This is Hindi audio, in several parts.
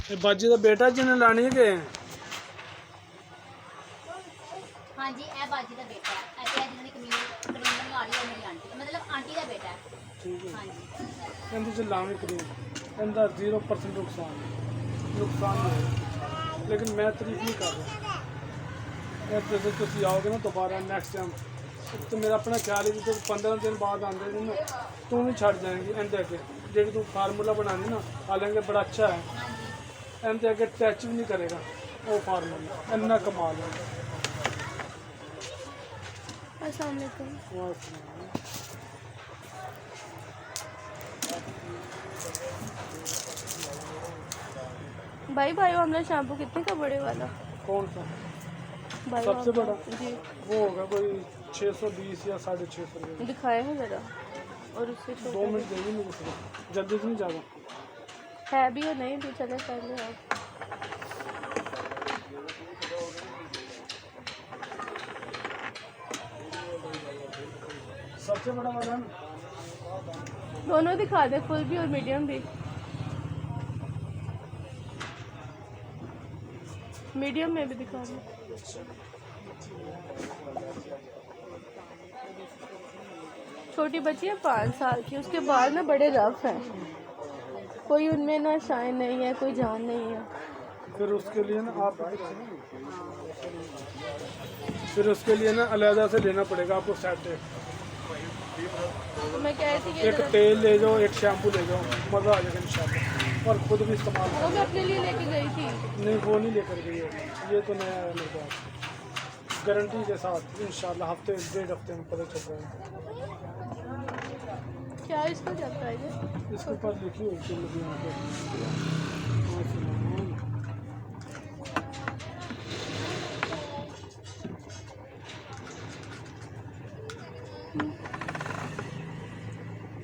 ये बाजी का बेटा जिन्हें लानी है के हाँ जी ए बाजी का बेटा है ऐसे है जिन्होंने क्रीम बनवा ली है मेरी आंटी मतलब आंटी का बेटा है। ठीक है हाँ जी कहते जो लाने करीम कहता 0% नुकसान नुकसान नहीं है लेकिन मैं तारीफ नहीं कर रहा जैसे तुम आओगे ना दोबारा नेक्स्ट टाइम तो मेरा अपना ख्याल है कि तो 15 दिन बाद आते हैं ना तू भी छड़ जाएंगी एंड अगे जी तू फार्मूला बनानी ना हालांकि बड़ा अच्छा है हाँ जी एंड अगे टच भी नहीं करेगा वो फार्मूला इन्ना कमाल है। अस्सलाम वालेकुम। भाई भाई हमने शैम्पू कितने का बड़े वाला कौन सा भाई सबसे बड़ा जी वो होगा कोई 620 या 650 रुपये। दिखाए हैं ज़रा और उससे 2 छोटा मिनट देंगे मेरे को जल्दी से नहीं ज़्यादा। है भी और नहीं भी चले पहले आप सबसे बड़ा वाला है ना दोनों दिखा दे फुल भी और मीडियम भी मीडियम में भी दिखा दे। छोटी बच्ची है 5 साल की उसके बाल ना बड़े रफ हैं कोई उनमें ना शाइन नहीं है कोई जान नहीं है। फिर उसके लिए ना आप फिर उसके लिए ना अलहदा से लेना पड़ेगा आपको सेट। तो मैं कह रही थी कि एक तेल ले जाओ एक शैम्पू ले जाओ मज़ा आ जाएगा इंशाल्लाह और खुद भी इस्तेमाल वो मैं अपने लिए लेके गई थी। नहीं वो नहीं लेकर गई है ये तो नया है मेरे पास गारंटी के साथ इंशाल्लाह हफ्ते 1.5 हफ्ते में पता चल रहा है। क्या इसका चलता है ये? इसके ऊपर लिखी हुई थी मुझे यहाँ पे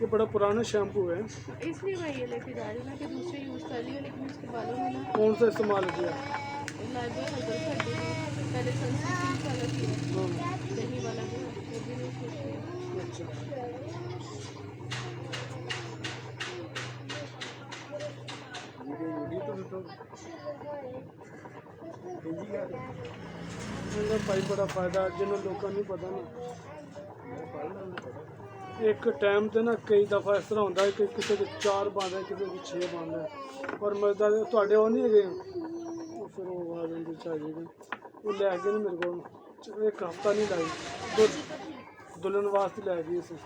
ये बड़ा पुराना शैम्पू है इसलिए मैं ये लेके जा रही हूँ ना कि दूसरे यूज़ कर लियो लेकिन उसके बालों में ना कौन सा इस्तेमाल किया लाइबॉय हल्का कर दी पहले सनस्क्रीन वाला किया दही वाला भी वो भी नहीं सोचती। अच्छा भाई बड़ा फायदा जिन्होंने लोगों नहीं पता ना एक टाइम से ना कई दफ़ा इस तरह होता है कि किसी के 4 बांध है किसी के 6 बांध है और मज़ेदार थोड़े वो नहीं है फिर वो आ जाती चाहिए वो लै गए ना मेरे को एक हफ्ता नहीं लाई दुल्हन वास्ते लै गई इसे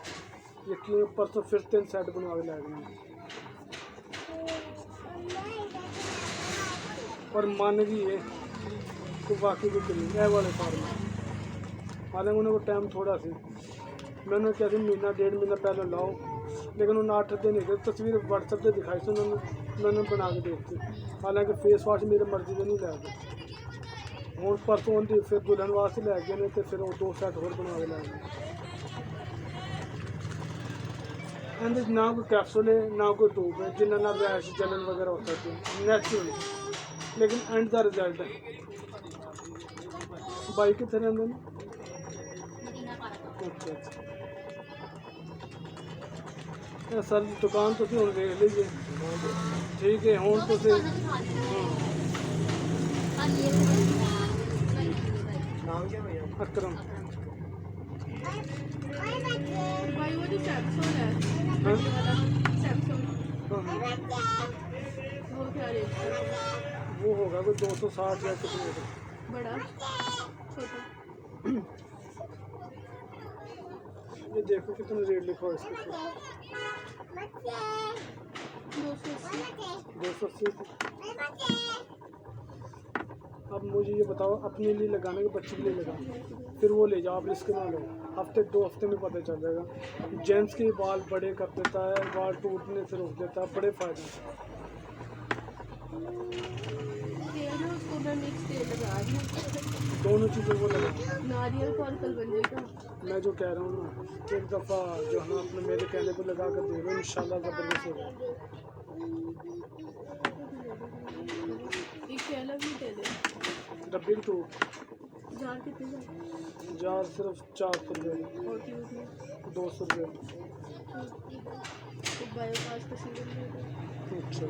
यकीन परसों फिर 3 सेट बनवा के लै गए और मान गई है तो बाकी को कमी है वाले फार्म हालांकि उन्हें को टाइम थोड़ा सी मैंने क्या थी महीना 1.5 महीना पहले लाओ लेकिन उन्हें 8 दिन नहीं तस्वीर व्हाट्सएप पर दिखाई थी उन्होंने बना के देखती हालांकि फेस वाश मेरी मर्जी से नहीं लै गए हूँ परसों आती फिर दुल्हन वास्ते लै गए ने तो फिर वो 2 सेट होर बना के लै गए एंड ना कोई कैप्सूल है ना कोई ट्यूब है जिन्हें ना रैश जलन वगैरह हो सकती है नेचुरल लेकिन एंड का रिजल्ट है। बाइक कितने रहते हैं मदीना पार्क अच्छा अच्छा सर दुकान तो हम देख लीजिए ठीक है हूँ तो अक्रम भाई वो जो सैमसंग है हाँ? सैमसंग हाँ, वो क्या रेट है? वो होगा कोई 260 या कितने का। बड़ा छोटा ये देखो कितना रेट लिखा है इसके 280। अब मुझे ये बताओ अपने लिए लगाने के बच्चे के लिए लगाओ फिर वो ले जाओ आप रिस्क ना लो हफ्ते 2 हफ्ते में पता चल जाएगा। जेंट्स के बाल बड़े कर देता है बाल टूटने से रोक देता है बड़े फायदे हैं। तेल है उसको मैं मिक्स तेल लगा रही हूँ दोनों चीज़ों को लगाओ नारियल का और कलवंजी का। मैं जो कह रहा हूँ ना एक दफ़ा जो है ना अपने मेरे कहने पर लगा कर दे रहे हो इंशाल्लाह ज़बरदस्त होगा। एक केला भी दे दे डब्बी तो जार कितने का जार सिर्फ 400 रुपये और ट्यूब में 200 रुपये। तो बायोगैस का सीजन दे दो। अच्छा